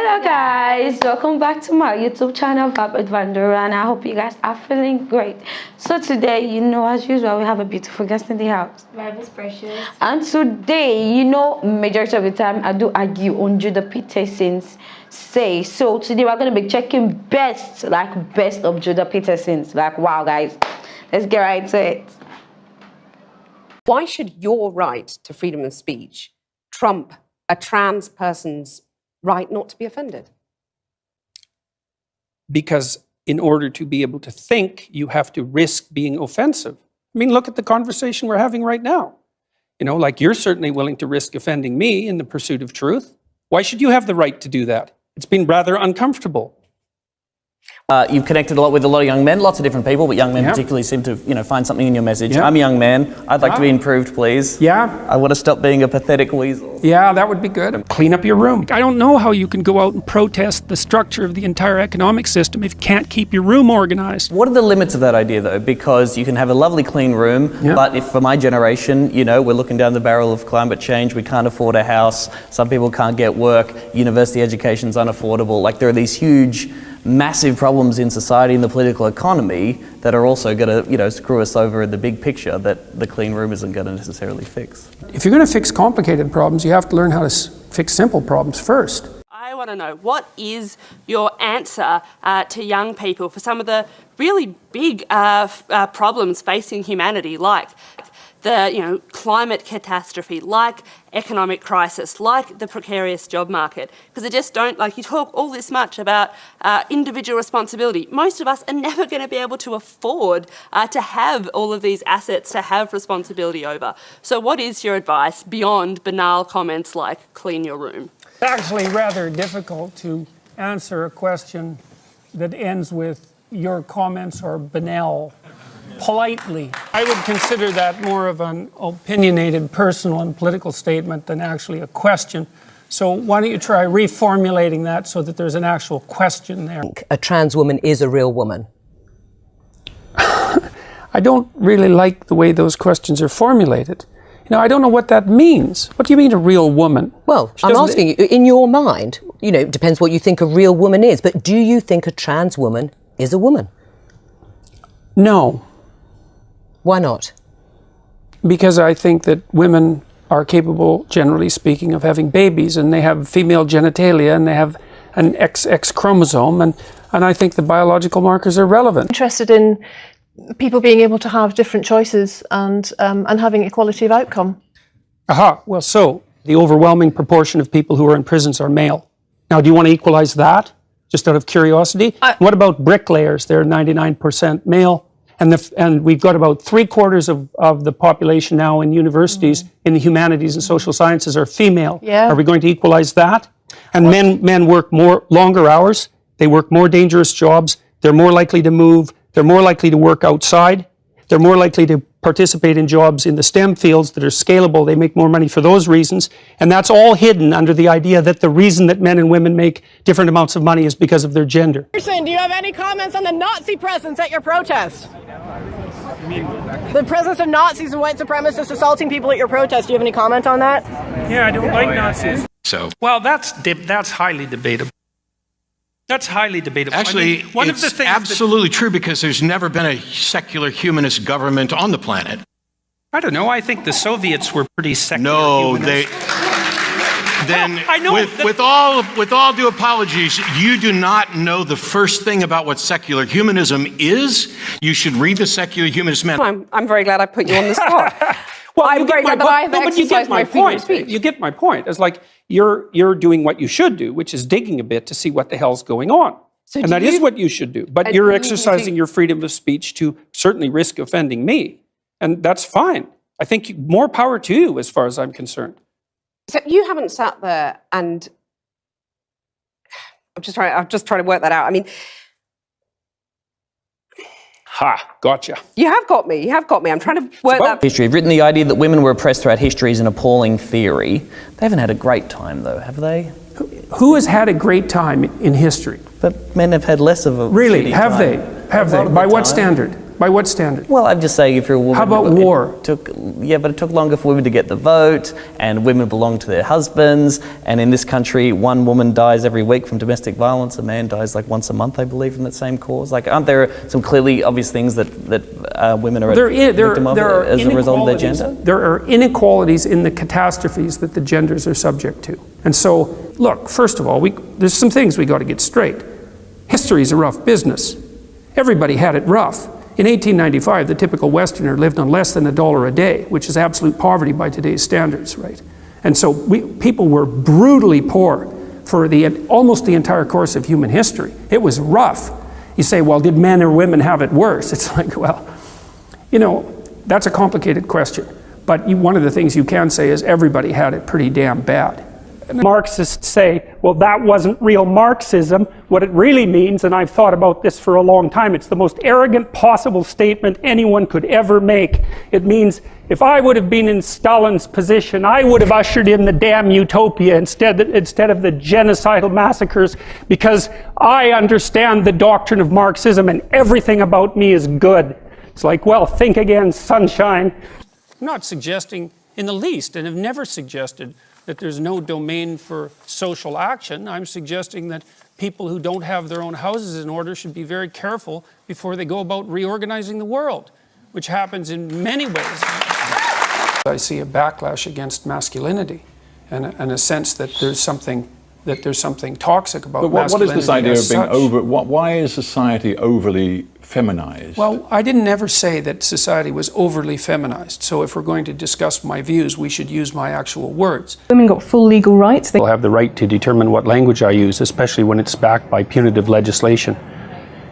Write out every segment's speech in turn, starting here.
Hello guys, welcome back to my YouTube channel, Vapid Vandera, and I hope you guys are feeling great. So today, as usual, we have a beautiful guest in the house. Life is precious. And today, majority of the time I do argue on Jordan Peterson's say. So today we're going to be checking best of Jordan Peterson's. Wow guys, let's get right to it. Why should your right to freedom of speech trump a trans person's right not to be offended? Because in order to be able to think, you have to risk being offensive. I mean, look at the conversation we're having right now. You're certainly willing to risk offending me in the pursuit of truth. Why should you have the right to do that? It's been rather uncomfortable. You've connected a lot with a lot of young men, lots of different people, but young men particularly seem to, find something in your message. I'm a young man. I'd like to be improved, please. I want to stop being a pathetic weasel. Yeah, that would be good. Clean up your room. I don't know how you can go out and protest the structure of the entire economic system if you can't keep your room organized. What are the limits of that idea, though? Because you can have a lovely clean room, but if for my generation, we're looking down the barrel of climate change, we can't afford a house, some people can't get work, university education's unaffordable. There are these huge, massive problems in society and the political economy that are also going to, screw us over in the big picture that the clean room isn't going to necessarily fix. If you're going to fix complicated problems, you have to learn how to fix simple problems first. I want to know, what is your answer to young people for some of the really big problems facing humanity, like the climate catastrophe, like economic crisis, like the precarious job market? Because they just don't, you talk all this much about individual responsibility. Most of us are never going to be able to afford to have all of these assets to have responsibility over. So what is your advice beyond banal comments like clean your room? It's actually rather difficult to answer a question that ends with your comments are banal. Politely. I would consider that more of an opinionated personal and political statement than actually a question. So why don't you try reformulating that so that there's an actual question there? A trans woman is a real woman. I don't really like the way those questions are formulated. I don't know what that means. What do you mean a real woman? Well, I'm asking you, in your mind, it depends what you think a real woman is, but do you think a trans woman is a woman? No. Why not? Because I think that women are capable, generally speaking, of having babies, and they have female genitalia, and they have an XX chromosome, and I think the biological markers are relevant. Interested in people being able to have different choices and having equality of outcome. Aha, well, so the overwhelming proportion of people who are in prisons are male. Now, do you want to equalize that, just out of curiosity? What about bricklayers? They're 99% male. And we've got about 3/4 of the population now in universities in the humanities and social sciences are female. Are we going to equalize that? And men work longer hours. They work more dangerous jobs. They're more likely to move. They're more likely to work outside. They're more likely to participate in jobs in the STEM fields that are scalable. They make more money for those reasons. And that's all hidden under the idea that the reason that men and women make different amounts of money is because of their gender. Do you have any comments on the Nazi presence at your protest? The presence of Nazis and white supremacists assaulting people at your protest. Do you have any comment on that? Yeah, I don't like Nazis. Well, that's highly debatable. That's highly debatable. Actually, it's absolutely true, because there's never been a secular humanist government on the planet. I don't know. I think the Soviets were pretty secular. No, humanists. Then, I know with all due apologies, you do not know the first thing about what secular humanism is. You should read the Secular Humanist Manifesto. I'm very glad I put you on the spot. Well, I'm very glad that I have exercised my freedom of speech. You get my point. It's like you're doing what you should do, which is digging a bit to see what the hell's going on. And that is what you should do. But you're exercising your freedom of speech to certainly risk offending me. And that's fine. I think more power to you as far as I'm concerned. Except you haven't sat there and I'm just trying to work that out. I mean, Gotcha. You have got me. I'm trying to work that. History. You've written the idea that women were oppressed throughout history is an appalling theory. They haven't had a great time, though, have they? Who has had a great time in history? But men have had less of a Really? shitty Have time. they? Have they? By what standard? By what standard? Well, I'm just saying if you're a woman... How about war? But it took longer for women to get the vote, and women belong to their husbands, and in this country, one woman dies every week from domestic violence, a man dies like once a month, I believe, from that same cause. Like, aren't there some clearly obvious things that women are victim of as a result of their gender? There are inequalities in the catastrophes that the genders are subject to. And so, look, first of all, there's some things we got to get straight. History is a rough business. Everybody had it rough. In 1895, the typical Westerner lived on less than $1 a day, which is absolute poverty by today's standards, right? And so people were brutally poor for almost the entire course of human history. It was rough. You say, well, did men or women have it worse? It's like, well, you know, that's a complicated question. But one of the things you can say is everybody had it pretty damn bad. Marxists say, well, that wasn't real Marxism. What it really means, and I've thought about this for a long time, it's the most arrogant possible statement anyone could ever make. It means, if I would have been in Stalin's position, I would have ushered in the damn utopia instead of the genocidal massacres, because I understand the doctrine of Marxism and everything about me is good. It's like, well, think again, sunshine. I'm not suggesting in the least, and have never suggested, that there's no domain for social action. I'm suggesting that people who don't have their own houses in order should be very careful before they go about reorganizing the world, which happens in many ways. I see a backlash against masculinity and a sense that there's something toxic about masculinity. What is this idea of being why is society overly feminized? Well, I didn't ever say that society was overly feminized. So if we're going to discuss my views, we should use my actual words. Women got full legal rights. They have the right to determine what language I use, especially when it's backed by punitive legislation.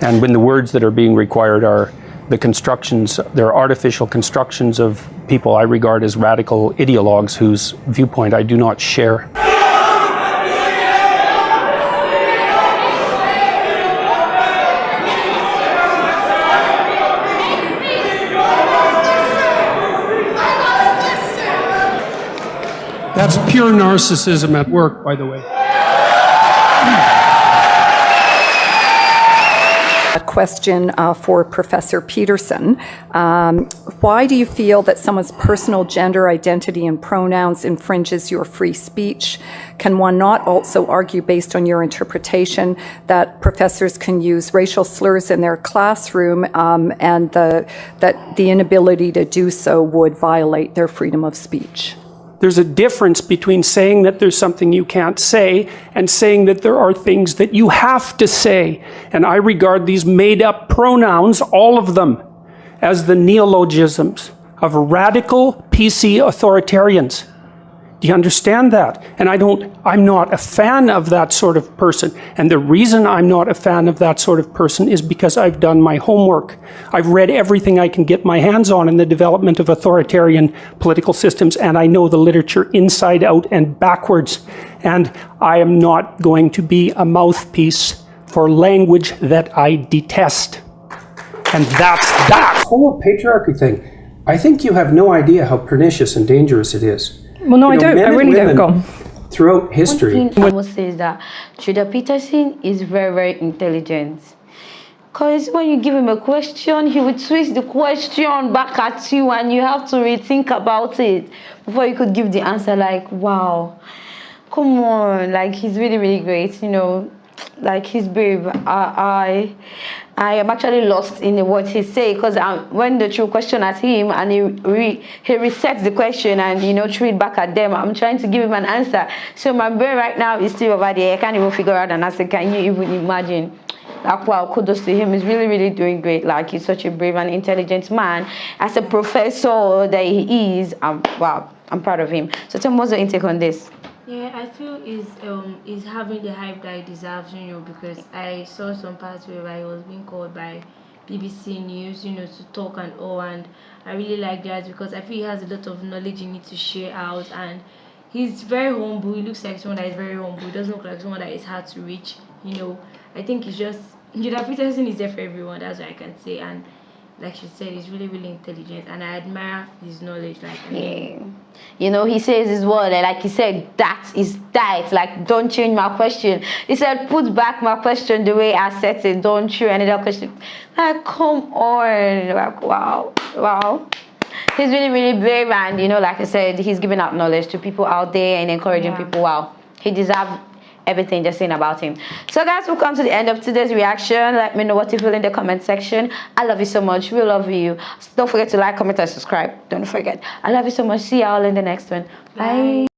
And when the words that are being required are the constructions, they're artificial constructions of people I regard as radical ideologues whose viewpoint I do not share. That's pure narcissism at work, by the way. A question for Professor Peterson. Why do you feel that someone's personal gender identity and pronouns infringes your free speech? Can one not also argue, based on your interpretation, that professors can use racial slurs in their classroom and that the inability to do so would violate their freedom of speech? There's a difference between saying that there's something you can't say and saying that there are things that you have to say. And I regard these made-up pronouns, all of them, as the neologisms of radical PC authoritarians. Do you understand that? And I'm not a fan of that sort of person. And the reason I'm not a fan of that sort of person is because I've done my homework. I've read everything I can get my hands on in the development of authoritarian political systems, and I know the literature inside out and backwards. And I am not going to be a mouthpiece for language that I detest. And that's that. The whole patriarchy thing, I think you have no idea how pernicious and dangerous it is. Well, no, I don't. I really don't. Go on. Throughout history. One thing I must say is that Jordan Peterson is very, very intelligent. Because when you give him a question, he would twist the question back at you and you have to rethink about it before you could give the answer. Like, wow, come on. Like, he's really, really great, you know. Like, he's brave. I am actually lost in what he say, because when the true question at him and he resets the question and, you know, threw it back at them, I'm trying to give him an answer. So my brain right now is still over there. I can't even figure out an answer. Can you even imagine? Like, wow, kudos to him. He's really, really doing great. Like, he's such a brave and intelligent man. As a professor that he is, wow, I'm proud of him. So tell me, what's your intake on this? Yeah, I feel is having the hype that he deserves, you know, because I saw some parts where he was being called by BBC News, you know, to talk and all, and I really like that because I feel he has a lot of knowledge he needs to share out, and he's very humble. He looks like someone that is very humble. He doesn't look like someone that is hard to reach, you know. I think it's just, Jordan Peterson is there for everyone, that's what I can say, and like she said, he's really, really intelligent, and I admire his knowledge. Like, You know, he says his word, and like he said, that is that. Like, don't change my question. He said, put back my question the way I said it. Don't change any other question. Like, come on. Like, wow. Wow. He's really, really brave, and you know, like I said, he's giving out knowledge to people out there and encouraging people. Wow. He deserves everything they're saying about him. So guys, we'll come to the end of today's reaction. Let me know what you feel in the comment section. I love you so much. We love you. Don't forget to like, comment, and subscribe. Don't forget. I love you so much. See you all in the next one. Bye.